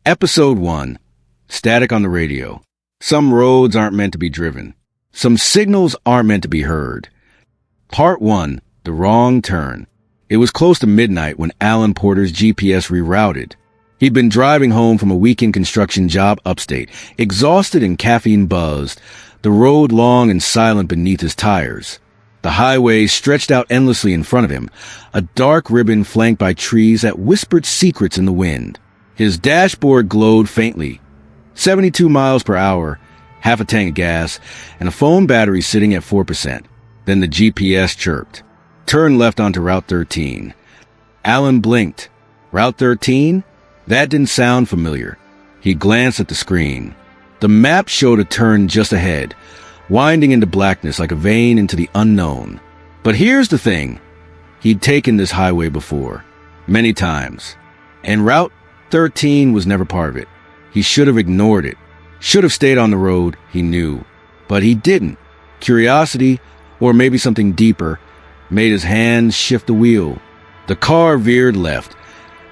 Episode 1. Static on the radio. Some roads aren't meant to be driven. Some signals aren't meant to be heard. Part 1. The Wrong Turn. It was close to midnight when Alan Porter's GPS rerouted. He'd been driving home from a weekend construction job upstate, exhausted and caffeine-buzzed, the road long and silent beneath his tires. The highway stretched out endlessly in front of him, a dark ribbon flanked by trees that whispered secrets in the wind. His dashboard glowed faintly. 72 miles per hour, half a tank of gas, and a phone battery sitting at 4%. Then the GPS chirped. Turn left onto Route 13. Alan blinked. Route 13? That didn't sound familiar. He glanced at the screen. The map showed a turn just ahead, winding into blackness like a vein into the unknown. But here's the thing. He'd taken this highway before, many times, and Route 13 was never part of it. He should have ignored it, should have stayed on the road, he knew. But he didn't. Curiosity, or maybe something deeper, made his hands shift the wheel. The car veered left,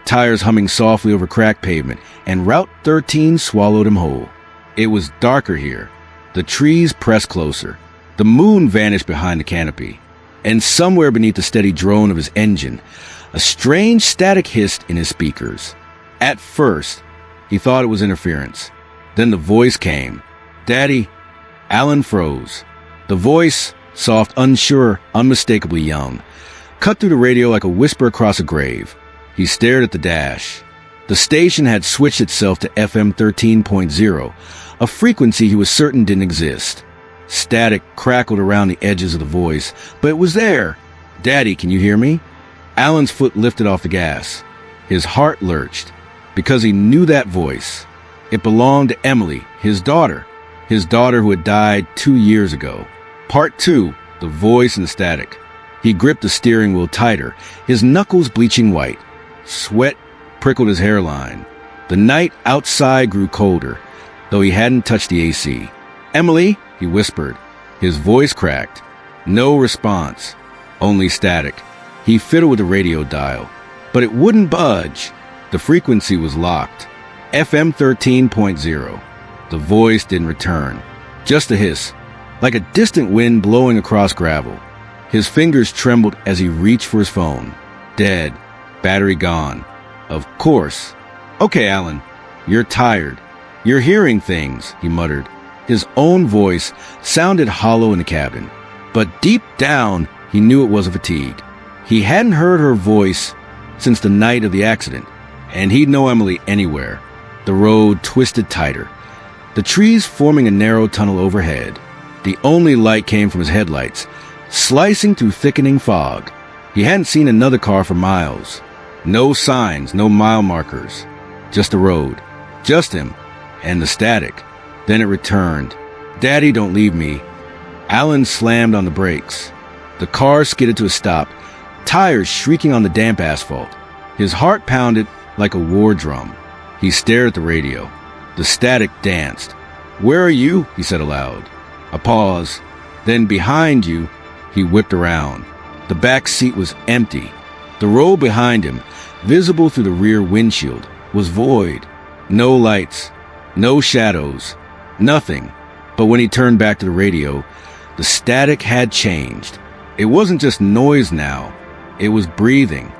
tires humming softly over cracked pavement, and Route 13 swallowed him whole. It was darker here. The trees pressed closer. The moon vanished behind the canopy. And somewhere beneath the steady drone of his engine, a strange static hissed in his speakers. At first, he thought it was interference. Then the voice came. "Daddy." Alan froze. The voice, soft, unsure, unmistakably young, cut through the radio like a whisper across a grave. He stared at the dash. The station had switched itself to FM 13.0, a frequency he was certain didn't exist. Static crackled around the edges of the voice, but it was there. "Daddy, can you hear me?" Alan's foot lifted off the gas. His heart lurched, because he knew that voice. It belonged to Emily, his daughter who had died 2 years ago. Part 2, the voice and the static. He gripped the steering wheel tighter, his knuckles bleaching white. Sweat prickled his hairline. The night outside grew colder, though he hadn't touched the AC. "Emily," he whispered. His voice cracked. No response, only static. He fiddled with the radio dial, but it wouldn't budge. The frequency was locked. FM 13.0. The voice didn't return. Just a hiss, like a distant wind blowing across gravel. His fingers trembled as he reached for his phone. Dead. Battery gone. Of course. "Okay, Alan. You're tired. You're hearing things," he muttered. His own voice sounded hollow in the cabin. But deep down, he knew it wasn't fatigue. He hadn't heard her voice since the night of the accident, and he'd know Emily anywhere. The road twisted tighter, the trees forming a narrow tunnel overhead. The only light came from his headlights, slicing through thickening fog. He hadn't seen another car for miles. No signs, no mile markers. Just the road. Just him. And the static. Then it returned. "Daddy, don't leave me." Alan slammed on the brakes. The car skidded to a stop, tires shrieking on the damp asphalt. His heart pounded like a war drum. He stared at the radio. The static danced. "Where are you?" he said aloud. A pause. Then behind you, he whipped around. The back seat was empty. The road behind him, visible through the rear windshield, was void. No lights, no shadows, nothing. But when he turned back to the radio, the static had changed. It wasn't just noise now. It was breathing.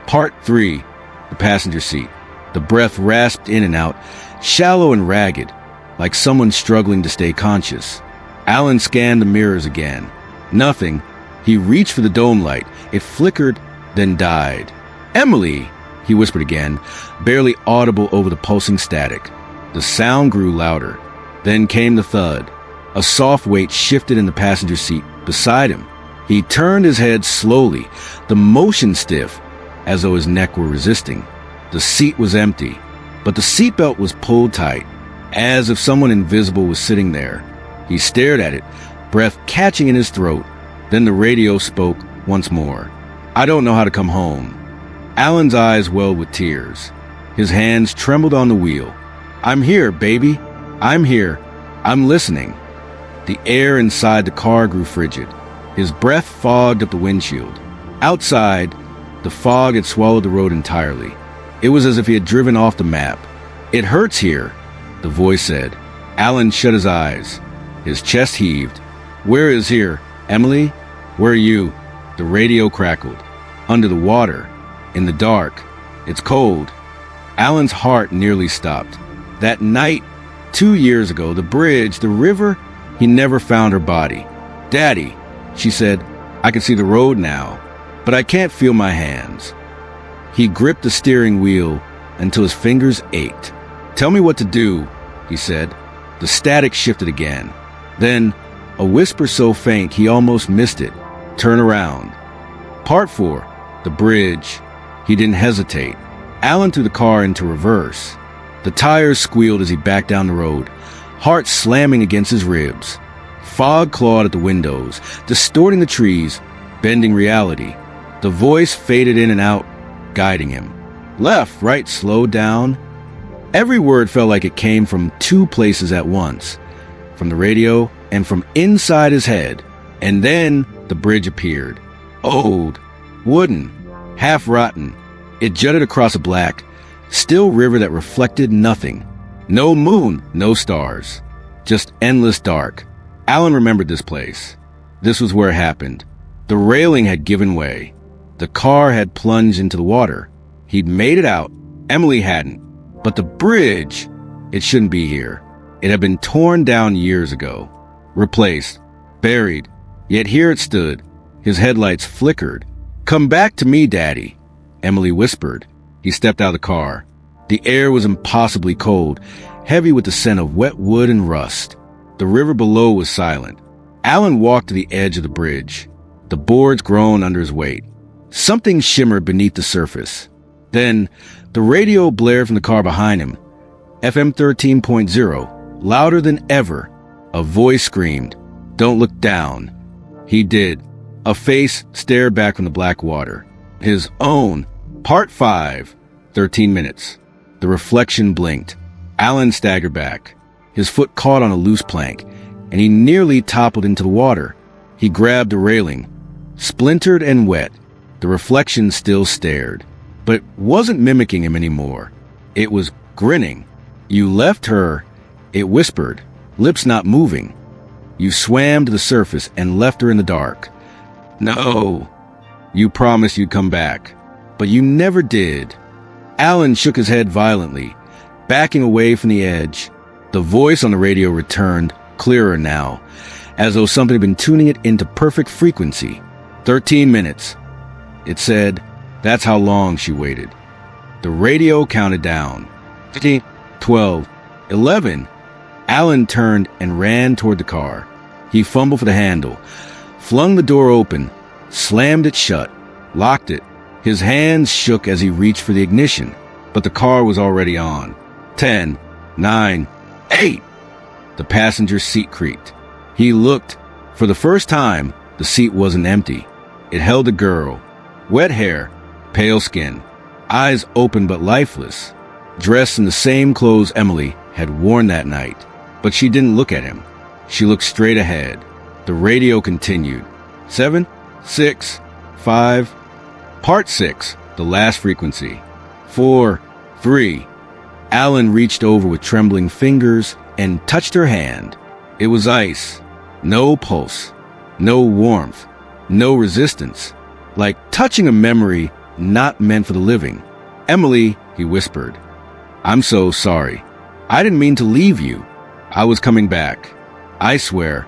Part 3, the passenger seat. The breath rasped in and out, shallow and ragged, like someone struggling to stay conscious. Alan scanned the mirrors again. Nothing. He reached for the dome light. It flickered, then died. "Emily!" he whispered again, barely audible over the pulsing static. The sound grew louder. Then came the thud. A soft weight shifted in the passenger seat beside him. He turned his head slowly, the motion stiff, as though his neck were resisting. The seat was empty, but the seatbelt was pulled tight, as if someone invisible was sitting there. He stared at it, breath catching in his throat. Then the radio spoke once more. "I don't know how to come home." Alan's eyes welled with tears. His hands trembled on the wheel. "I'm here, baby. I'm here. I'm listening." The air inside the car grew frigid. His breath fogged up the windshield. Outside, the fog had swallowed the road entirely. It was as if he had driven off the map. It hurts here, the voice said. Alan shut his eyes. His chest heaved. Where is here? Emily? Where are you? The radio crackled. Under the water. In the dark. It's cold. Alan's heart nearly stopped. That night, 2 years ago, the bridge, the river, he never found her body. Daddy, she said, I can see the road now, but I can't feel my hands. He gripped the steering wheel until his fingers ached. Tell me what to do, he said. The static shifted again. Then, a whisper so faint he almost missed it. Turn around. Part 4. The bridge. He didn't hesitate. Alan threw the car into reverse. The tires squealed as he backed down the road, heart slamming against his ribs. Fog clawed at the windows, distorting the trees, bending reality. The voice faded in and out, guiding him. Left, right, slow down. Every word felt like it came from 2 places at once, from the radio and from inside his head. And then the bridge appeared. Old, wooden, half-rotten. It jutted across a black, still river that reflected nothing. No moon, no stars. Just endless dark. Alan remembered this place. This was where it happened. The railing had given way. The car had plunged into the water. He'd made it out. Emily hadn't. But the bridge, it shouldn't be here. It had been torn down years ago. Replaced. Buried. Yet here it stood. His headlights flickered. Come back to me, Daddy, Emily whispered. He stepped out of the car. The air was impossibly cold, heavy with the scent of wet wood and rust. The river below was silent. Alan walked to the edge of the bridge. The boards groaned under his weight. Something shimmered beneath the surface. Then, the radio blared from the car behind him. FM 13.0, louder than ever. A voice screamed, "Don't look down." He did. A face stared back from the black water. His own. Part 5. 13 minutes. The reflection blinked. Alan staggered back. His foot caught on a loose plank, and he nearly toppled into the water. He grabbed the railing. Splintered and wet, the reflection still stared, but wasn't mimicking him anymore. It was grinning. You left her, it whispered, lips not moving. You swam to the surface and left her in the dark. No. You promised you'd come back, but you never did. Alan shook his head violently, backing away from the edge. The voice on the radio returned, clearer now, as though something had been tuning it into perfect frequency. 13 minutes. It said, that's how long she waited. The radio counted down. 15, 12, 11. Alan turned and ran toward the car. He fumbled for the handle, flung the door open, slammed it shut, locked it. His hands shook as he reached for the ignition, but the car was already on. 10, 9, 8. The passenger seat creaked. He looked. For the first time, the seat wasn't empty. It held a girl. Wet hair, pale skin, eyes open but lifeless, dressed in the same clothes Emily had worn that night. But she didn't look at him. She looked straight ahead. The radio continued. 7, 6, 5. Part 6, the last frequency. 4, 3. Alan reached over with trembling fingers and touched her hand. It was ice. No pulse. No warmth. No resistance. Like touching a memory not meant for the living. Emily, he whispered. I'm so sorry. I didn't mean to leave you. I was coming back. I swear.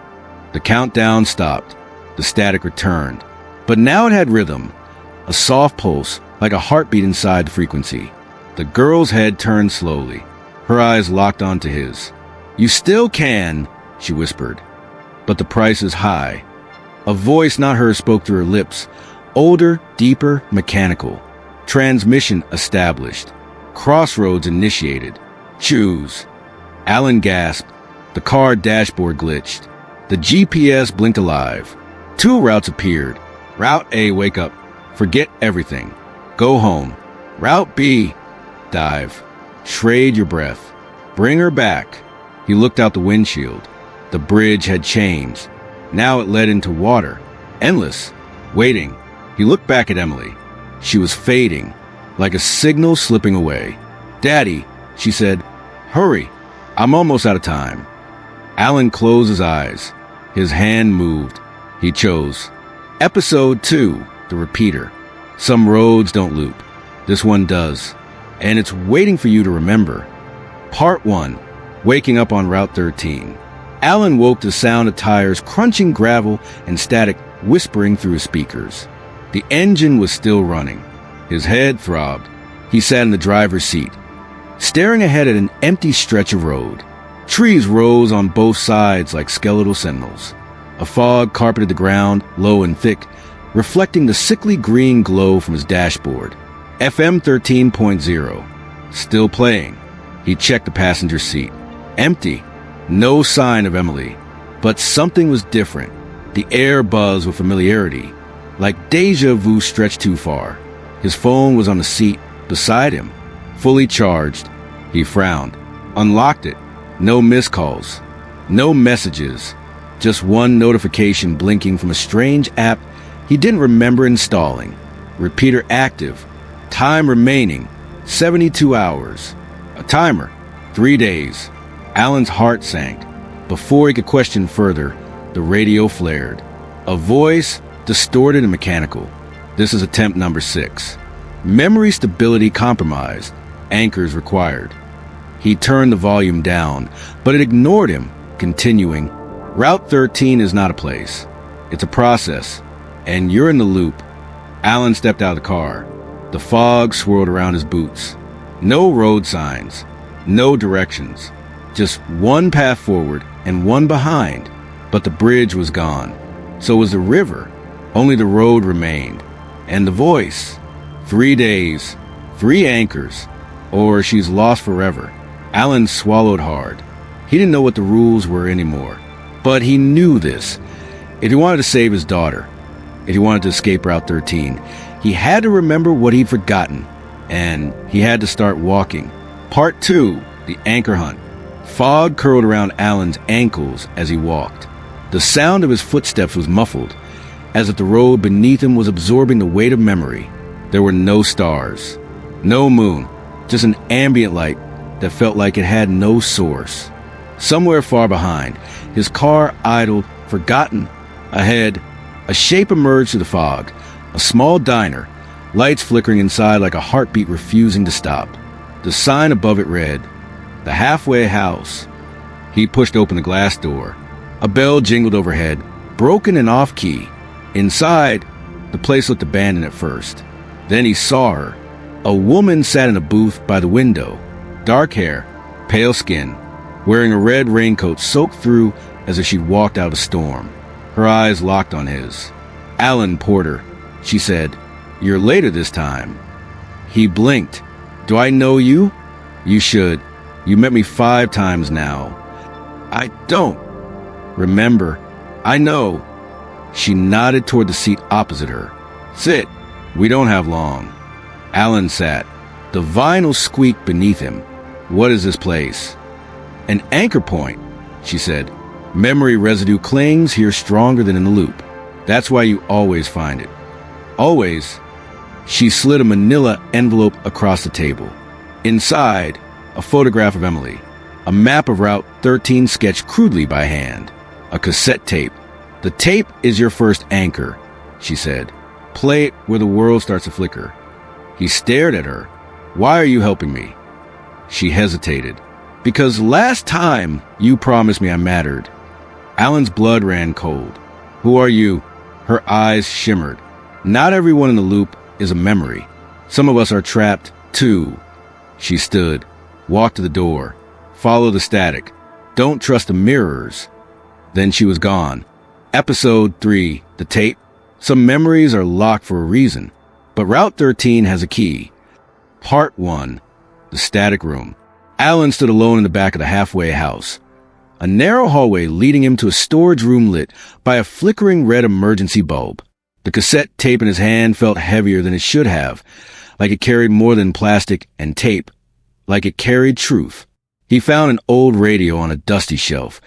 The countdown stopped. The static returned. But now it had rhythm. A soft pulse, like a heartbeat inside the frequency. The girl's head turned slowly. Her eyes locked onto his. You still can, she whispered. But the price is high. A voice not hers spoke through her lips. Older, deeper, mechanical. Transmission established. Crossroads initiated. Choose. Alan gasped. The car dashboard glitched. The GPS blinked alive. 2 routes appeared. Route A, wake up. Forget everything. Go home. Route B, dive. Trade your breath. Bring her back. He looked out the windshield. The bridge had changed. Now it led into water. Endless. Waiting. He looked back at Emily. She was fading, like a signal slipping away. Daddy, she said, Hurry, I'm almost out of time. Alan closed his eyes. His hand moved. He chose. Episode 2, the repeater. Some roads don't loop. This one does. And it's waiting for you to remember. Part 1, waking up on Route 13. Alan woke to the sound of tires crunching gravel and static whispering through his speakers. The engine was still running. His head throbbed. He sat in the driver's seat, staring ahead at an empty stretch of road. Trees rose on both sides like skeletal sentinels. A fog carpeted the ground, low and thick, reflecting the sickly green glow from his dashboard. FM 13.0. Still playing. He checked the passenger seat. Empty. No sign of Emily. But something was different. The air buzzed with familiarity, like deja vu stretched too far. His phone was on the seat beside him, fully charged. He frowned, unlocked it. No missed calls, no messages, just one notification blinking from a strange app he didn't remember installing. Repeater active, time remaining, 72 hours. A timer, 3 days. Alan's heart sank. Before he could question further, the radio flared. A voice, distorted and mechanical. This is attempt number 6. Memory stability compromised. Anchors required. He turned the volume down, but it ignored him, continuing. Route 13 is not a place. It's a process, and you're in the loop. Alan stepped out of the car. The fog swirled around his boots. No road signs, no directions. Just one path forward and one behind. But the bridge was gone. So was the river. Only the road remained. And the voice. 3 days, 3 anchors, or she's lost forever. Alan swallowed hard. He didn't know what the rules were anymore. But he knew this. If he wanted to save his daughter, if he wanted to escape Route 13, he had to remember what he'd forgotten. And he had to start walking. Part 2, the anchor hunt. Fog curled around Alan's ankles as he walked. The sound of his footsteps was muffled, as if the road beneath him was absorbing the weight of memory. There were no stars, no moon, just an ambient light that felt like it had no source. Somewhere far behind, his car idled, forgotten. Ahead, a shape emerged through the fog, a small diner, lights flickering inside like a heartbeat refusing to stop. The sign above it read, "The Halfway House." He pushed open the glass door. A bell jingled overhead, broken and off-key. Inside, the place looked abandoned at first. Then he saw her. A woman sat in a booth by the window. Dark hair, pale skin, wearing a red raincoat soaked through as if she'd walked out a storm. Her eyes locked on his. "Alan Porter," she said. "You're later this time." He blinked. "Do I know you?" "You should. You met me 5 times now." "I don't." "Remember, I know." She nodded toward the seat opposite her. "Sit. We don't have long." Alan sat. The vinyl squeaked beneath him. "What is this place?" "An anchor point," she said. "Memory residue clings here stronger than in the loop. That's why you always find it." "Always?" She slid a manila envelope across the table. Inside, a photograph of Emily. A map of Route 13 sketched crudely by hand. A cassette tape. "The tape is your first anchor," she said. "Play it where the world starts to flicker." He stared at her. "Why are you helping me?" She hesitated. "Because last time you promised me I mattered." Alan's blood ran cold. "Who are you?" Her eyes shimmered. "Not everyone in the loop is a memory. Some of us are trapped, too." She stood, walked to the door. "Follow the static. Don't trust the mirrors." Then she was gone. Episode 3, the tape. Some memories are locked for a reason, but Route 13 has a key. Part 1, the static room. Alan stood alone in the back of the halfway house. A narrow hallway leading him to a storage room lit by a flickering red emergency bulb. The cassette tape in his hand felt heavier than it should have, like it carried more than plastic and tape, like it carried truth. He found an old radio on a dusty shelf,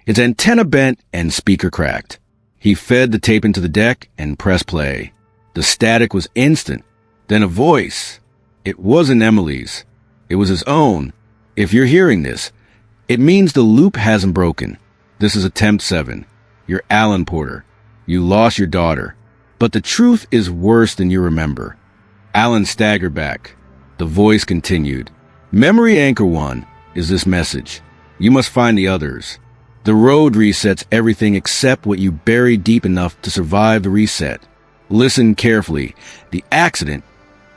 its antenna bent and speaker cracked. He fed the tape into the deck and pressed play. The static was instant. Then a voice. It wasn't Emily's. It was his own. If you're hearing this, it means the loop hasn't broken. This is attempt 7. You're Alan Porter. You lost your daughter. But the truth is worse than you remember. Alan staggered back. The voice continued. Memory anchor 1 is this message. You must find the others. The road resets everything except what you buried deep enough to survive the reset. Listen carefully. The accident,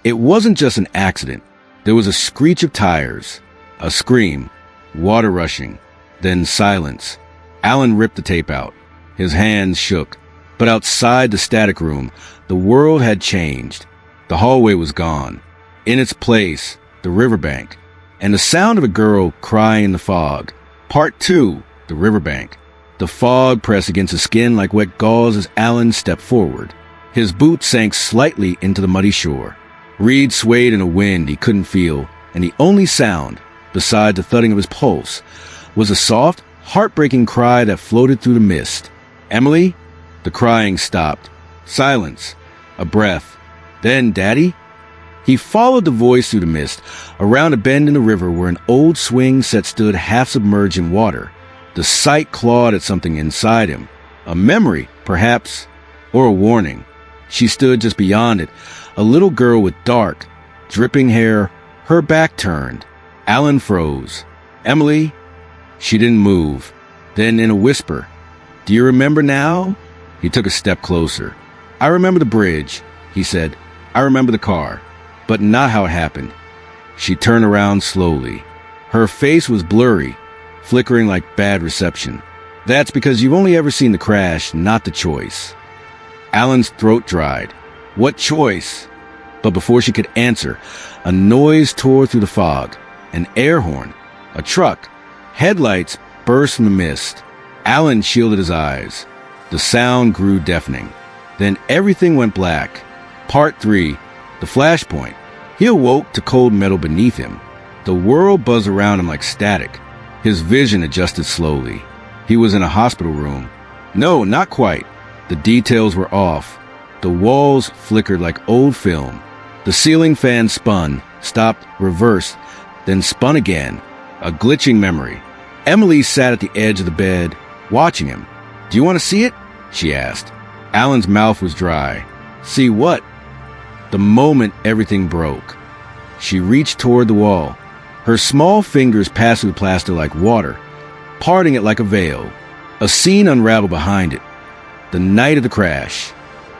it wasn't just an accident. There was a screech of tires, a scream, water rushing, then silence. Alan ripped the tape out. His hands shook. But outside the static room, the world had changed. The hallway was gone. In its place, the riverbank, and the sound of a girl crying in the fog. Part 2, the riverbank. The fog pressed against his skin like wet gauze as Alan stepped forward. His boots sank slightly into the muddy shore. Reeds swayed in a wind he couldn't feel, and the only sound, beside the thudding of his pulse, was a soft, heartbreaking cry that floated through the mist. Emily? The crying stopped. Silence. A breath. Then, Daddy? He followed the voice through the mist, around a bend in the river where an old swing set stood half submerged in water. The sight clawed at something inside him. A memory, perhaps, or a warning. She stood just beyond it, a little girl with dark, dripping hair, her back turned. Alan froze. Emily? She didn't move. Then, in a whisper, Do you remember now? He took a step closer. I remember the bridge, he said. I remember the car, but not how it happened. She turned around slowly. Her face was blurry, flickering like bad reception. That's because you've only ever seen the crash, not the choice. Alan's throat dried. What choice? But before she could answer, a noise tore through the fog. An air horn. A truck. Headlights burst from the mist. Alan shielded his eyes. The sound grew deafening. Then everything went black. Part 3, the flashpoint. He awoke to cold metal beneath him. The world buzzed around him like static. His vision adjusted slowly. He was in a hospital room. No, not quite. The details were off. The walls flickered like old film. The ceiling fan spun, stopped, reversed, then spun again. A glitching memory. Emily sat at the edge of the bed, watching him. Do you want to see it? She asked. Alan's mouth was dry. See what? The moment everything broke. She reached toward the wall. Her small fingers passed through the plaster like water, parting it like a veil. A scene unraveled behind it. The night of the crash.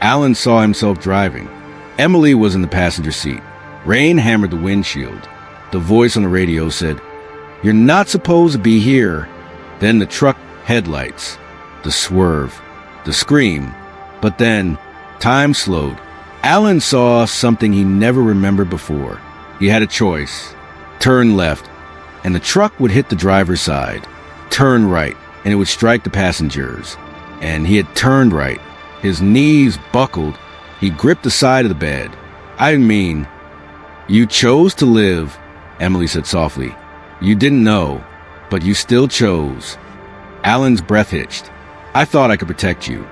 Alan saw himself driving. Emily was in the passenger seat. Rain hammered the windshield. The voice on the radio said, You're not supposed to be here. Then the truck headlights. The swerve. The scream. But then, time slowed. Alan saw something he never remembered before. He had a choice. Turn left, and the truck would hit the driver's side. Turn right, and it would strike the passengers. And he had turned right. His knees buckled. He gripped the side of the bed. I mean, you chose to live, Emily said softly. You didn't know, but you still chose. Alan's breath hitched. I thought I could protect you.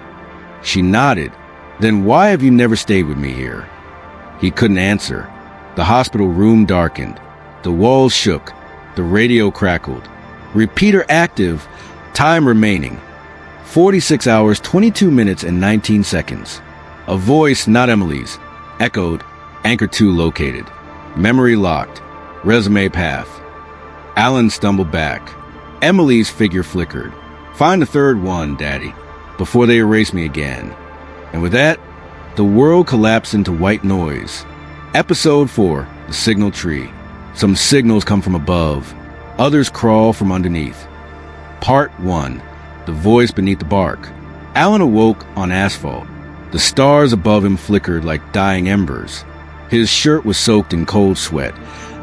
She nodded. Then why have you never stayed with me here? He couldn't answer. The hospital room darkened. The walls shook. The radio crackled. Repeater active. Time remaining. 46 hours, 22 minutes, and 19 seconds. A voice, not Emily's, echoed. Anchor 2 located. Memory locked. Resume path. Alan stumbled back. Emily's figure flickered. Find the third one, Daddy, before they erase me again. And with that, the world collapsed into white noise. Episode 4, The Signal Tree. Some signals come from above. Others crawl from underneath. Part 1, The Voice Beneath the Bark. Alan awoke on asphalt. The stars above him flickered like dying embers. His shirt was soaked in cold sweat,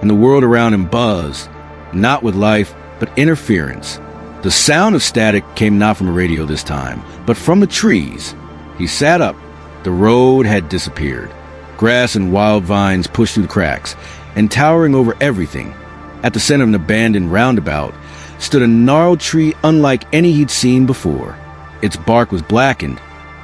and the world around him buzzed, not with life, but interference. The sound of static came not from a radio this time, but from the trees. He sat up. The road had disappeared. Grass and wild vines pushed through the cracks, and towering over everything, at the center of an abandoned roundabout, stood a gnarled tree unlike any he'd seen before. Its bark was blackened,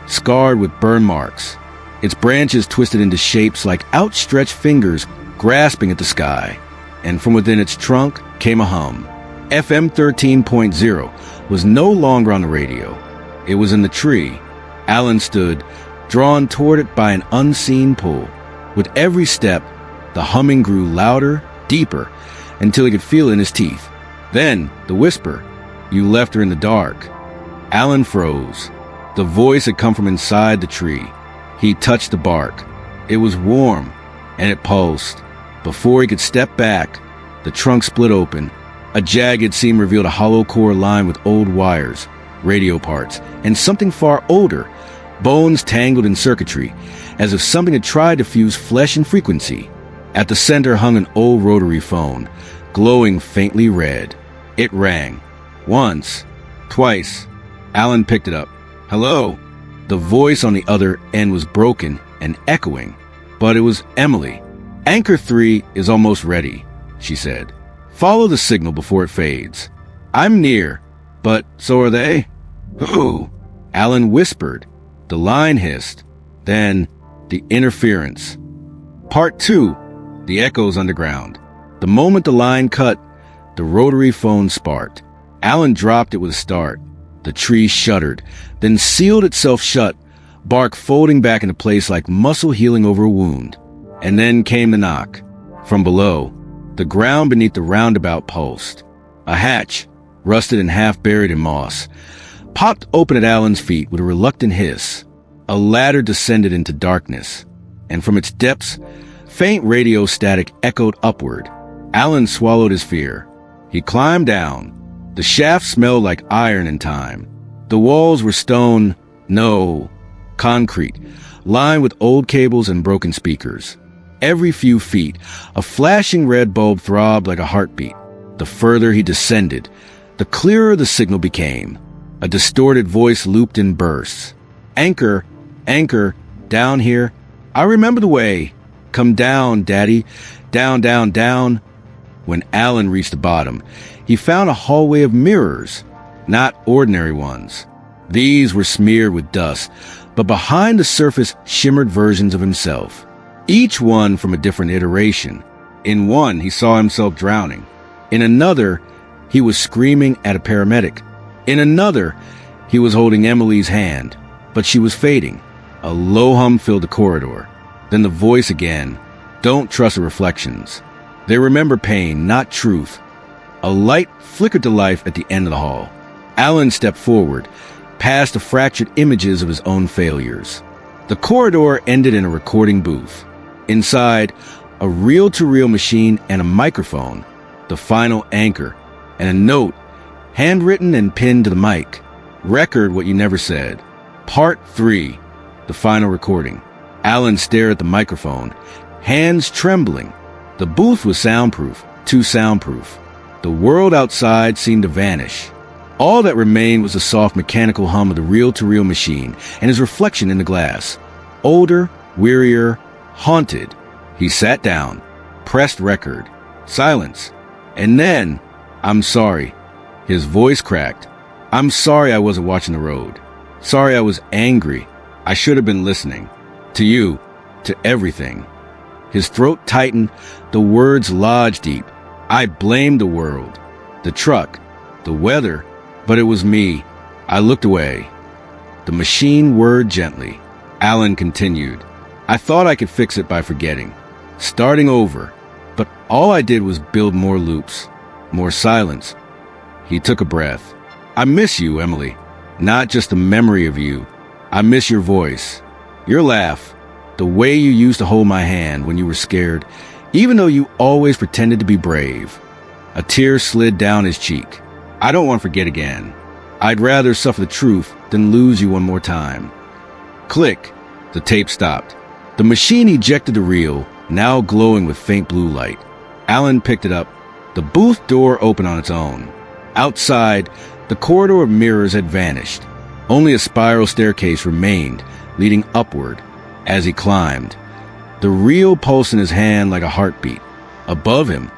scarred with burn marks. Its branches twisted into shapes like outstretched fingers grasping at the sky. and from within its trunk came a hum. FM 13.0 was no longer on the radio. It was in the tree. Alan stood, drawn toward it by an unseen pull. With every step, the humming grew louder, deeper, until he could feel it in his teeth. Then, the whisper, "You left her in the dark." Alan froze. The voice had come from inside the tree. He touched the bark. It was warm, and it pulsed. Before he could step back, the trunk split open. A jagged seam revealed a hollow core lined with old wires, radio parts, and something far older, bones tangled in circuitry, as if something had tried to fuse flesh and frequency. At the center hung an old rotary phone, glowing faintly red. It rang. Once. Twice. Alan picked it up. "Hello?" The voice on the other end was broken and echoing, but it was Emily. "Anchor 3 is almost ready," she said. "Follow the signal before it fades." "I'm near, but so are they." "Who?" Alan whispered. The line hissed. Then, the interference. Part 2. The echoes underground. The moment the line cut, the rotary phone sparked. Alan dropped it with a start. The tree shuddered, then sealed itself shut, bark folding back into place like muscle healing over a wound. And then came the knock. From below, the ground beneath the roundabout pulsed. A hatch, rusted and half buried in moss, popped open at Alan's feet with a reluctant hiss. A ladder descended into darkness, and from its depths, faint radio static echoed upward. Alan swallowed his fear. He climbed down. The shaft smelled like iron and time. The walls were stone, no, concrete, lined with old cables and broken speakers. Every few feet, a flashing red bulb throbbed like a heartbeat. The further he descended, the clearer the signal became. A distorted voice looped in bursts. "Anchor, anchor, down here. I remember the way. Come down, Daddy. Down, down, down." When Alan reached the bottom, he found a hallway of mirrors, not ordinary ones. These were smeared with dust, but behind the surface shimmered versions of himself, each one from a different iteration. In one, he saw himself drowning. In another, he was screaming at a paramedic. In another, he was holding Emily's hand, but she was fading. A low hum filled the corridor. Then the voice again. "Don't trust the reflections. They remember pain, not truth." A light flickered to life at the end of the hall. Alan stepped forward, past the fractured images of his own failures. The corridor ended in a recording booth. Inside, a reel-to-reel machine and a microphone, the final anchor, and a note, handwritten and pinned to the mic. "Record what you never said. Part 3, the final recording." Alan stared at the microphone, hands trembling. The booth was soundproof, too soundproof. The world outside seemed to vanish. All that remained was the soft mechanical hum of the reel-to-reel machine and his reflection in the glass. Older, wearier, haunted. He sat down, pressed record. Silence. And then, "I'm sorry." His voice cracked. "I'm sorry I wasn't watching the road. Sorry I was angry. I should have been listening. To you. To everything." His throat tightened, the words lodged deep. "I blamed the world, the truck, the weather, but it was me. I looked away." The machine whirred gently. Alan continued. "I thought I could fix it by forgetting, starting over, but all I did was build more loops, more silence." He took a breath. "I miss you, Emily. Not just the memory of you. I miss your voice, your laugh, the way you used to hold my hand when you were scared, even though you always pretended to be brave." A tear slid down his cheek. "I don't want to forget again. I'd rather suffer the truth than lose you one more time." Click. The tape stopped. The machine ejected the reel, now glowing with faint blue light. Alan picked it up. The booth door opened on its own. Outside, the corridor of mirrors had vanished. Only a spiral staircase remained, leading upward. As he climbed, the reel pulsed in his hand like a heartbeat. Above him,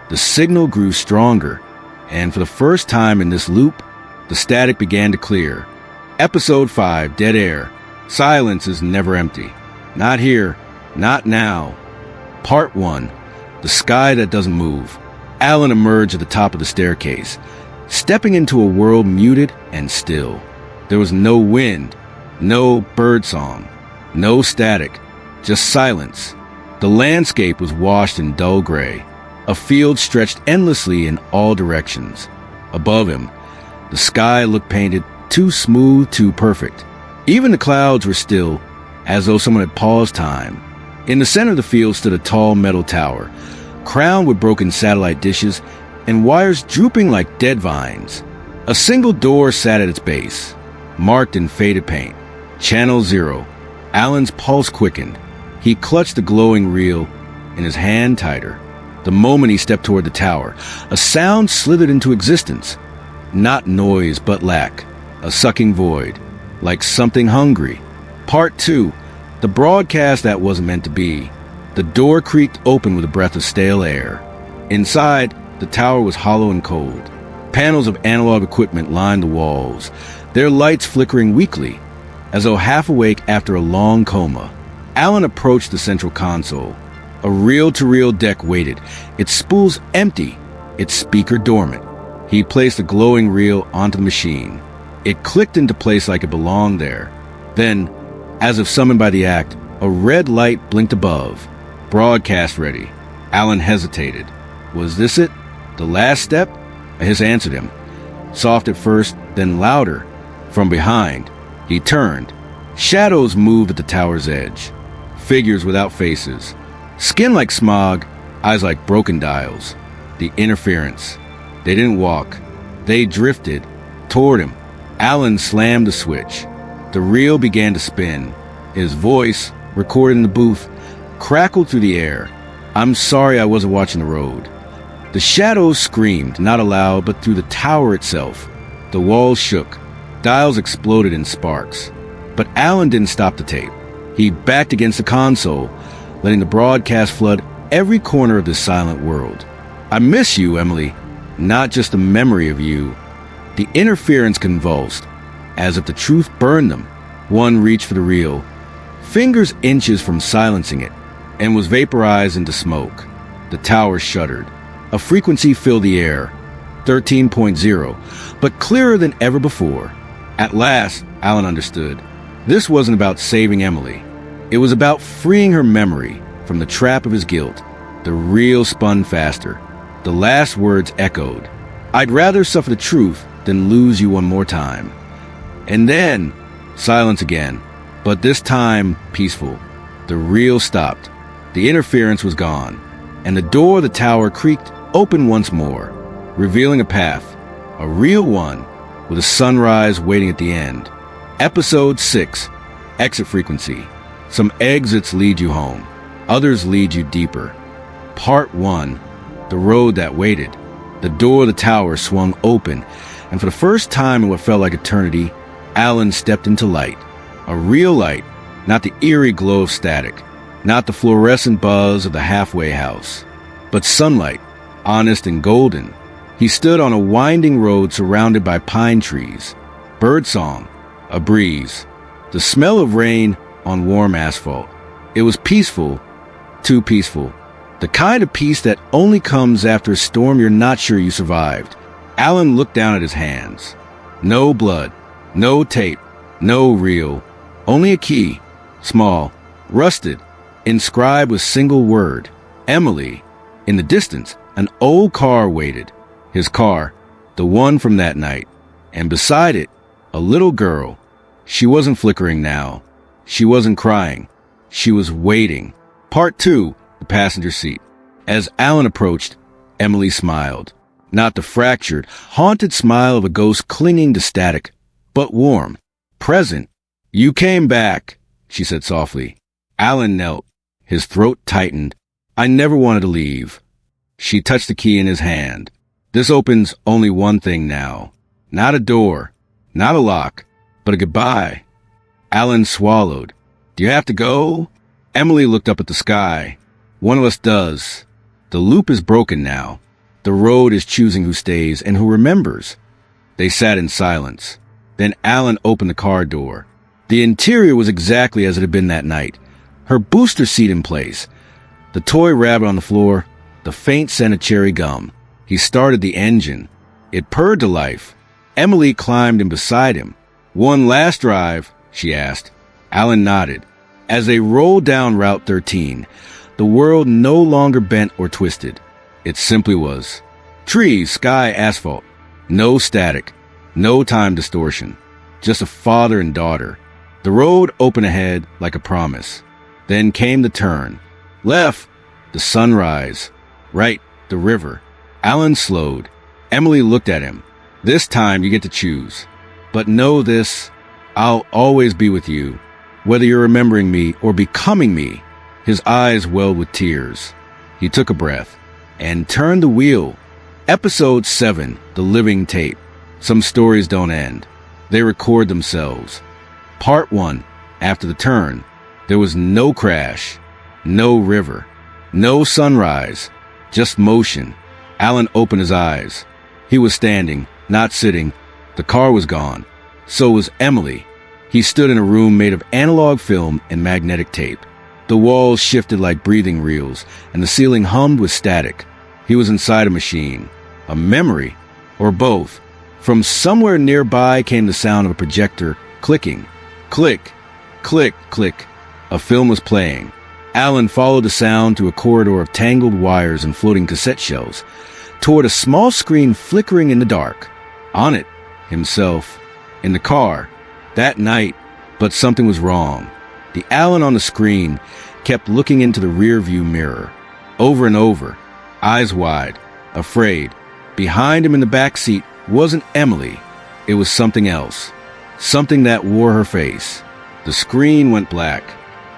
the signal grew stronger, and for the first time in this loop, the static began to clear. Episode 5, Dead Air. Silence is never empty. Not here, not now. Part 1, the sky that doesn't move. Alan emerged at the top of the staircase, stepping into a world muted and still. There was no wind, no birdsong, no static, just silence. The landscape was washed in dull gray. A field stretched endlessly in all directions. Above him, the sky looked painted, too smooth, too perfect. Even the clouds were still, as though someone had paused time. In the center of the field stood a tall metal tower, crowned with broken satellite dishes and wires drooping like dead vines. A single door sat at its base, marked in faded paint. Channel 0. Alan's pulse quickened. He clutched the glowing reel in his hand tighter. The moment he stepped toward the tower, a sound slithered into existence. Not noise, but lack. A sucking void, like something hungry. Part 2. The broadcast that wasn't meant to be. The door creaked open with a breath of stale air. Inside, the tower was hollow and cold. Panels of analog equipment lined the walls, their lights flickering weakly, as though half awake after a long coma. Alan approached the central console. A reel-to-reel deck waited, its spools empty, its speaker dormant. He placed the glowing reel onto the machine. It clicked into place like it belonged there. Then, as if summoned by the act, a red light blinked above. Broadcast ready. Alan hesitated. Was this it? The last step? A hiss answered him. Soft at first, then louder. From behind. He turned. Shadows moved at the tower's edge. Figures without faces. Skin like smog, eyes like broken dials. The interference. They didn't walk. They drifted toward him. Alan slammed the switch. The reel began to spin. His voice, recorded in the booth, crackled through the air. I'm sorry I wasn't watching the road. The shadows screamed, not aloud, but through the tower itself. The walls shook. Dials exploded in sparks. But Alan didn't stop the tape. He backed against the console, letting the broadcast flood every corner of this silent world. I miss you, Emily. Not just the memory of you. The interference convulsed, as if the truth burned them. One reached for the reel, fingers inches from silencing it, and was vaporized into smoke. The tower shuddered. A frequency filled the air, 13.0, but clearer than ever before. At last, Alan understood. This wasn't about saving Emily. It was about freeing her memory from the trap of his guilt. The reel spun faster. The last words echoed. I'd rather suffer the truth than lose you one more time. And then, silence again, but this time peaceful. The reel stopped. The interference was gone, and the door of the tower creaked open once more, revealing a path, a real one, with a sunrise waiting at the end. Episode 6, Exit Frequency. Some exits lead you home, others lead you deeper. Part 1, The Road That Waited. The door of the tower swung open, and for the first time in what felt like eternity, Alan stepped into light. A real light, not the eerie glow of static, not the fluorescent buzz of the halfway house, but sunlight, honest and golden. He stood on a winding road surrounded by pine trees, birdsong, a breeze, the smell of rain on warm asphalt. It was peaceful, too peaceful. The kind of peace that only comes after a storm you're not sure you survived. Alan looked down at his hands. No blood, no tape, no reel, only a key, small, rusted, inscribed with single word, Emily. In the distance, an old car waited. His car, the one from that night. And beside it, a little girl. She wasn't flickering now. She wasn't crying. She was waiting. Part 2, the passenger seat. As Alan approached, Emily smiled. Not the fractured, haunted smile of a ghost clinging to static, but warm, present. You came back, she said softly. Alan knelt. His throat tightened. I never wanted to leave. She touched the key in his hand. This opens only one thing now. Not a door, not a lock, but a goodbye. Alan swallowed. Do you have to go? Emily looked up at the sky. One of us does. The loop is broken now. The road is choosing who stays and who remembers. They sat in silence. Then Alan opened the car door. The interior was exactly as it had been that night. Her booster seat in place. The toy rabbit on the floor. the faint scent of cherry gum. He started the engine. It purred to life. Emily climbed in beside him. "One last drive?" she asked. Alan nodded. As they rolled down Route 13, the world no longer bent or twisted. It simply was. Trees, sky, asphalt. No static. No time distortion. Just a father and daughter. The road opened ahead like a promise. Then came the turn. Left, the sunrise. Right, the river. Alan slowed. Emily looked at him. "This time you get to choose. But know this, I'll always be with you, whether you're remembering me or becoming me." His eyes welled with tears. He took a breath and turned the wheel. Episode 7, The Living Tape. Some stories don't end. They record themselves. Part 1, After the Turn. There was no crash, no river, no sunrise, just motion. Alan opened his eyes. He was standing, not sitting. The car was gone. So was Emily. He stood in a room made of analog film and magnetic tape. The walls shifted like breathing reels, and the ceiling hummed with static. He was inside a machine. A memory, or both. From somewhere nearby came the sound of a projector clicking. Click, click, click. A film was playing. Alan followed the sound to a corridor of tangled wires and floating cassette shelves, toward a small screen flickering in the dark. On it, himself, in the car, that night, but something was wrong. The Alan on the screen kept looking into the rearview mirror, over and over, eyes wide, afraid. Behind him in the back seat wasn't Emily. It was something else, something that wore her face. The screen went black.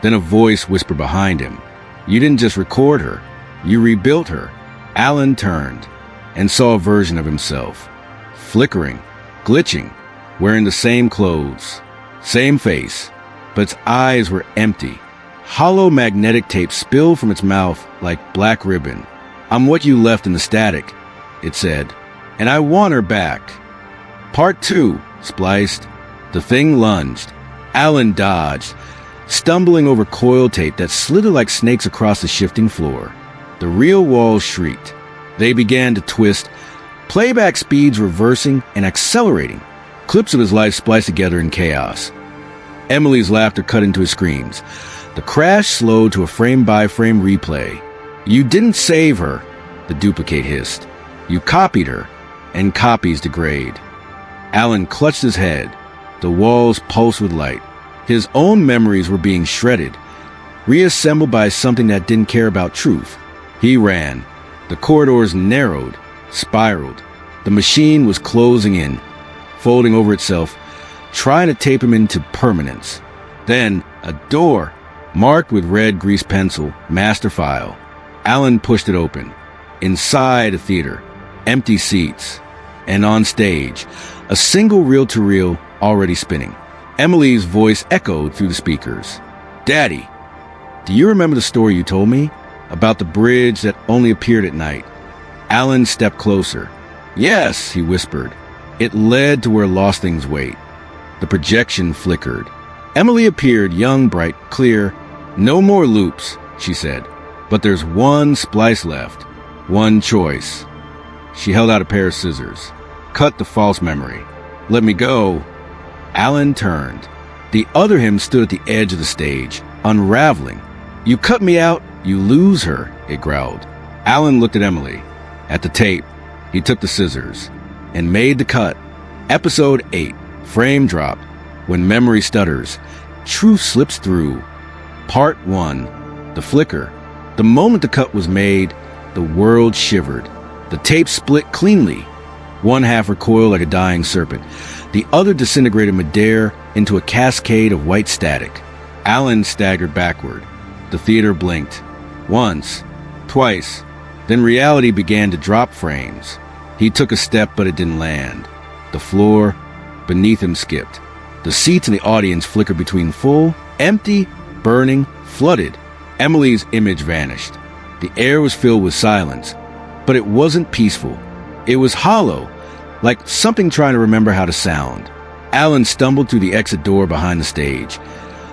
Then a voice whispered behind him. "You didn't just record her, you rebuilt her." Alan turned and saw a version of himself, flickering, glitching, wearing the same clothes, same face, but its eyes were empty. Hollow magnetic tape spilled from its mouth like black ribbon. "I'm what you left in the static," it said, "and I want her back." Part 2, spliced. The thing lunged. Alan dodged, stumbling over coil tape that slithered like snakes across the shifting floor. The real walls shrieked. They began to twist, playback speeds reversing and accelerating, clips of his life spliced together in chaos. Emily's laughter cut into his screams. The crash slowed to a frame-by-frame replay. "You didn't save her," the duplicate hissed. "You copied her, and copies degrade." Alan clutched his head. The walls pulsed with light. His own memories were being shredded, reassembled by something that didn't care about truth. He ran. The corridors narrowed, spiraled. The machine was closing in, folding over itself, trying to tape him into permanence. Then, a door, marked with red grease pencil, master file. Alan pushed it open. Inside a theater, empty seats. And on stage, a single reel-to-reel already spinning. Emily's voice echoed through the speakers. "Daddy, do you remember the story you told me? About the bridge that only appeared at night?" Alan stepped closer. "Yes," he whispered. It led to where lost things wait. The projection flickered. Emily appeared, young, bright, clear. "No more loops," she said. "But there's one splice left. One choice." She held out a pair of scissors. "Cut the false memory. Let me go." Alan turned. The other him stood at the edge of the stage, unraveling. "You cut me out, you lose her," it growled. Alan looked at Emily. At the tape, he took the scissors and made the cut. Episode 8, frame drop. When memory stutters, truth slips through. Part 1, the flicker. The moment the cut was made, the world shivered. The tape split cleanly. One half recoiled like a dying serpent. The other disintegrated midair into a cascade of white static. Alan staggered backward. The theater blinked. Once, twice. Then reality began to drop frames. He took a step, but it didn't land. The floor beneath him skipped. The seats in the audience flickered between full, empty, burning, flooded. Emily's image vanished. The air was filled with silence, but it wasn't peaceful. It was hollow, like something trying to remember how to sound. Alan stumbled through the exit door behind the stage,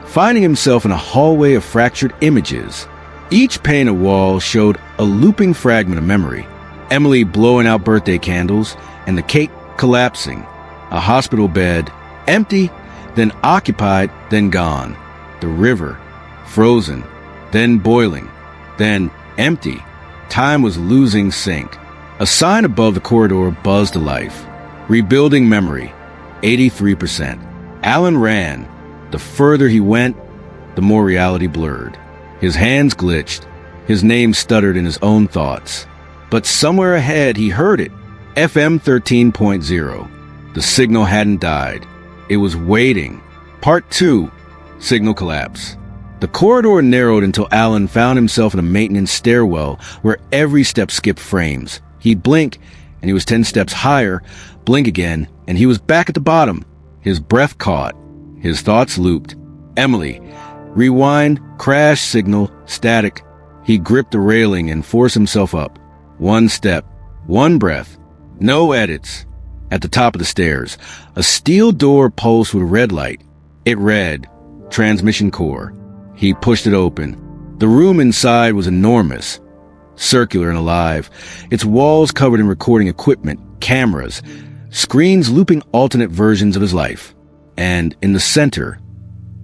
finding himself in a hallway of fractured images. Each pane of wall showed a looping fragment of memory. Emily blowing out birthday candles and the cake collapsing. A hospital bed, empty, then occupied, then gone. The river, frozen, then boiling, then empty. Time was losing sync. A sign above the corridor buzzed to life. Rebuilding memory, 83%. Alan ran. The further he went, the more reality blurred. His hands glitched. His name stuttered in his own thoughts. But somewhere ahead he heard it. FM 13.0. The signal hadn't died. It was waiting. Part 2. Signal collapse. The corridor narrowed until Alan found himself in a maintenance stairwell where every step skipped frames. He'd blink, and he was 10 steps higher. Blink again, and he was back at the bottom. His breath caught. His thoughts looped. Emily. Rewind, crash, signal, static. He gripped the railing and forced himself up. One step. One breath. No edits. At the top of the stairs, a steel door pulsed with a red light. It read, Transmission Core. He pushed it open. The room inside was enormous, circular and alive, its walls covered in recording equipment, cameras, screens looping alternate versions of his life. And in the center,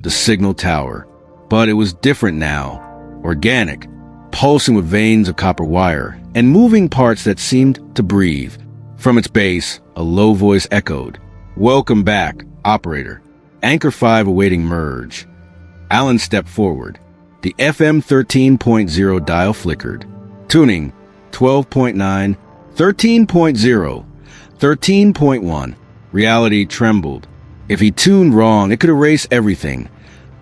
the signal tower. But it was different now, organic, pulsing with veins of copper wire, and moving parts that seemed to breathe. From its base, a low voice echoed, Welcome back, operator. Anchor 5 awaiting merge. Alan stepped forward. The FM 13.0 dial flickered. Tuning, 12.9, 13.0, 13.1. Reality trembled. If he tuned wrong, it could erase everything.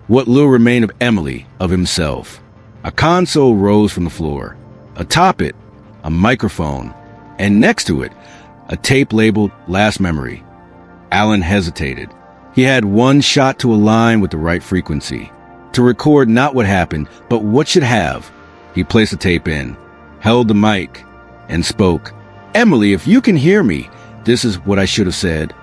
What little remained of Emily, of himself. A console rose from the floor. Atop it, a microphone. And next to it, a tape labeled Last Memory. Alan hesitated. He had one shot to align with the right frequency. To record not what happened, but what should have. He placed the tape in, held the mic, and spoke. Emily, if you can hear me, this is what I should have said.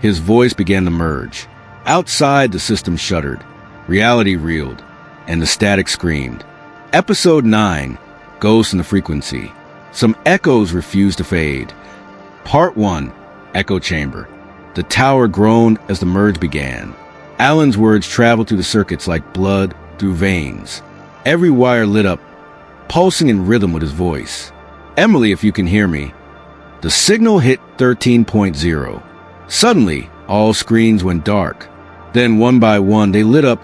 His voice began to merge. Outside, the system shuddered. Reality reeled, and the static screamed. Episode 9, Ghosts in the Frequency. Some echoes refused to fade. Part 1, Echo Chamber. The tower groaned as the merge began. Alan's words traveled through the circuits like blood through veins. Every wire lit up, pulsing in rhythm with his voice. Emily, if you can hear me. The signal hit 13.0. Suddenly, all screens went dark. Then, one by one, they lit up,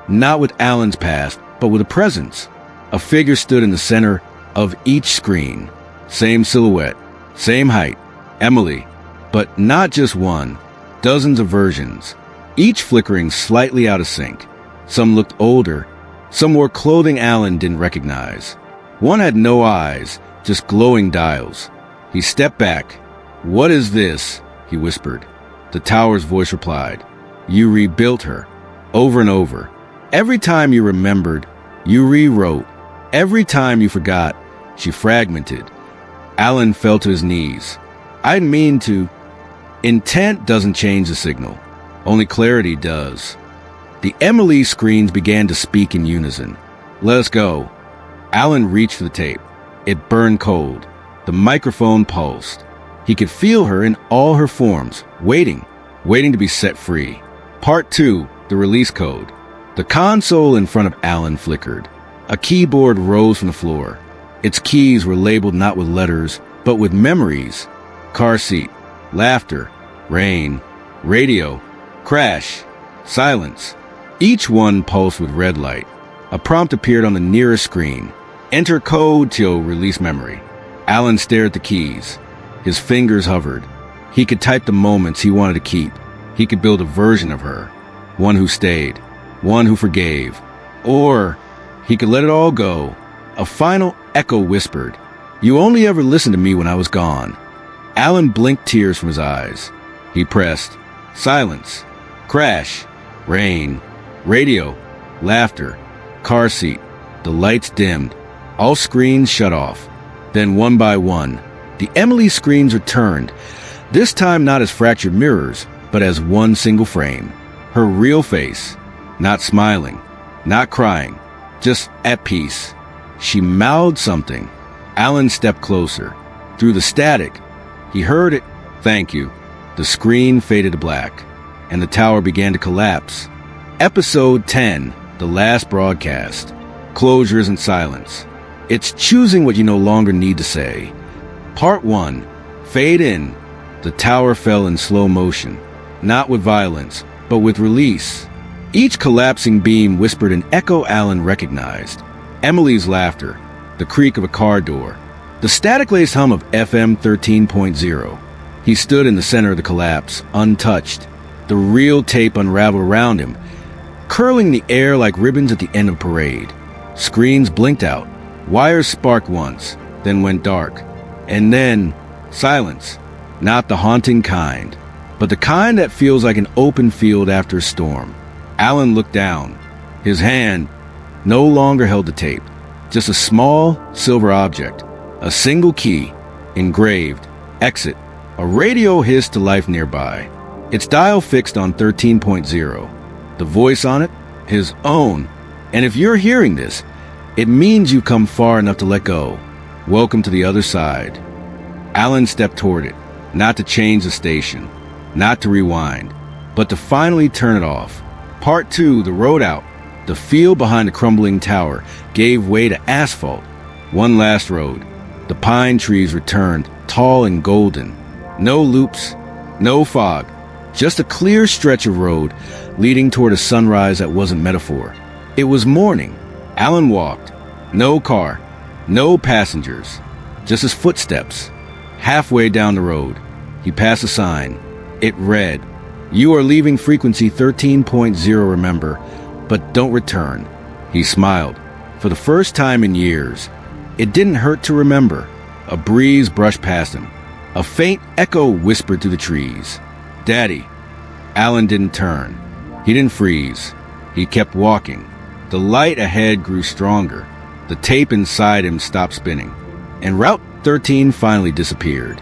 not with Alan's past, but with a presence. A figure stood in the center of each screen. Same silhouette, same height. Emily. But not just one. Dozens of versions. Each flickering slightly out of sync. Some looked older. Some wore clothing Alan didn't recognize. One had no eyes, just glowing dials. He stepped back. What is this? He whispered. The tower's voice replied. You rebuilt her. Over and over. Every time you remembered, you rewrote. Every time you forgot, she fragmented. Alan fell to his knees. I didn't mean to. Intent doesn't change the signal. Only clarity does. The Emily screens began to speak in unison. Let us go. Alan reached for the tape. It burned cold. The microphone pulsed. He could feel her in all her forms, waiting to be set free. Part 2, the release code. The console in front of Alan flickered. A keyboard rose from the floor. Its keys were labeled not with letters, but with memories. Car seat, laughter, rain, radio, crash, silence. Each one pulsed with red light. A prompt appeared on the nearest screen. Enter code to release memory. Alan stared at the keys. His fingers hovered. He could type the moments he wanted to keep. He could build a version of her. One who stayed. One who forgave. Or he could let it all go. A final echo whispered, You only ever listened to me when I was gone. Alan blinked tears from his eyes. He pressed. Silence. Crash. Rain. Radio. Laughter. Car seat. The lights dimmed. All screens shut off. Then one by one, the Emily screens returned. This time not as fractured mirrors, but as one single frame. Her real face. Not smiling. Not crying. Just at peace. She mouthed something. Alan stepped closer. Through the static, he heard it. Thank you. The screen faded to black, and the tower began to collapse. Episode 10, the last broadcast. Closures and silence. It's choosing what you no longer need to say. Part 1, fade in. The tower fell in slow motion, not with violence, but with release. Each collapsing beam whispered an echo Alan recognized. Emily's laughter, the creak of a car door, the static-laced hum of FM 13.0. He stood in the center of the collapse, untouched. The real tape unraveled around him, curling the air like ribbons at the end of a parade. Screens blinked out. Wires sparked once, then went dark. And then, silence. Not the haunting kind, but the kind that feels like an open field after a storm. Alan looked down. His hand no longer held the tape, just a small silver object, a single key, engraved, exit. A radio hissed to life nearby, its dial fixed on 13.0. The voice on it, his own. And if you're hearing this, it means you've come far enough to let go. Welcome to the other side. Alan stepped toward it, not to change the station, not to rewind, but to finally turn it off. Part 2, the road out. The field behind the crumbling tower gave way to asphalt. One last road. The pine trees returned, tall and golden. No loops, no fog, just a clear stretch of road leading toward a sunrise that wasn't metaphor. It was morning. Alan walked. No car, no passengers, just his footsteps. Halfway down the road, he passed a sign. It read, "You are leaving frequency 13.0, remember, but don't return." He smiled. For the first time in years, it didn't hurt to remember. A breeze brushed past him. A faint echo whispered through the trees. "Daddy." Alan didn't turn. He didn't freeze. He kept walking. The light ahead grew stronger. The tape inside him stopped spinning, and Route 13 finally disappeared.